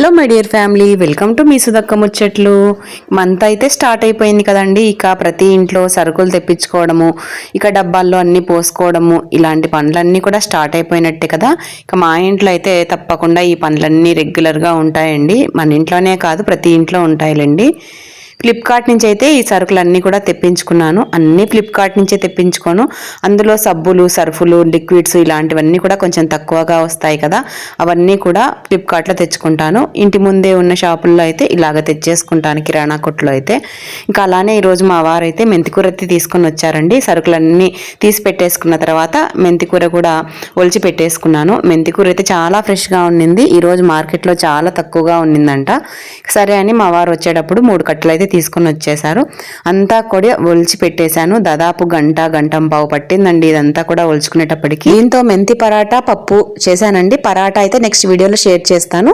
Hello my dear family, welcome to మీ సుధక్క ముచ్చట్లు. మంత్ అయితే స్టార్ట్ అయిపోయింది కదండి. ఇక ప్రతి ఇంట్లో సరుకులు తెప్పించుకోవడము, ఇక డబ్బాల్లో అన్నీ పోసుకోవడము, ఇలాంటి పనులన్నీ కూడా స్టార్ట్ అయిపోయినట్టే కదా. ఇక మా ఇంట్లో అయితే తప్పకుండా ఈ పనులన్నీ రెగ్యులర్గా ఉంటాయండి. మన ఇంట్లోనే కాదు, ప్రతి ఇంట్లో ఉంటాయిలేండి. ఫ్లిప్కార్ట్ నుంచి అయితే ఈ సరుకులన్నీ కూడా తెప్పించుకున్నాను. అన్నీ ఫ్లిప్కార్ట్ నుంచే తెప్పించుకోను. అందులో సబ్బులు, సర్ఫులు, లిక్విడ్స్ ఇలాంటివన్నీ కూడా కొంచెం తక్కువగా వస్తాయి కదా, అవన్నీ కూడా ఫ్లిప్కార్ట్లో తెచ్చుకుంటాను. ఇంటి ముందే ఉన్న షాపుల్లో అయితే ఇలాగ తెచ్చేసుకుంటాను, కిరాణా కొట్లో అయితే. ఇంకా అలానే ఈరోజు మా వారైతే మెంతికూర తీసుకొని వచ్చారండి. సరుకులన్నీ తీసి పెట్టేసుకున్న తర్వాత మెంతికూర కూడా ఒలిచి పెట్టేసుకున్నాను. మెంతికూర అయితే చాలా ఫ్రెష్గా ఉండింది. ఈరోజు మార్కెట్లో చాలా తక్కువగా ఉండిందంట. సరే అని మా వారు వచ్చేటప్పుడు 3 కట్టలు అయితే తీసుకొని వచ్చేసారు. అంతా కూడా ఒలిచి పెట్టేశాను. దాదాపు గంటంపావు పట్టిందండి ఇదంతా కూడా ఒలుచుకునేటప్పటికి. దీంతో మెంతి పరాటా పప్పు చేశానండి. పరాటా అయితే నెక్స్ట్ వీడియోలో షేర్ చేస్తాను.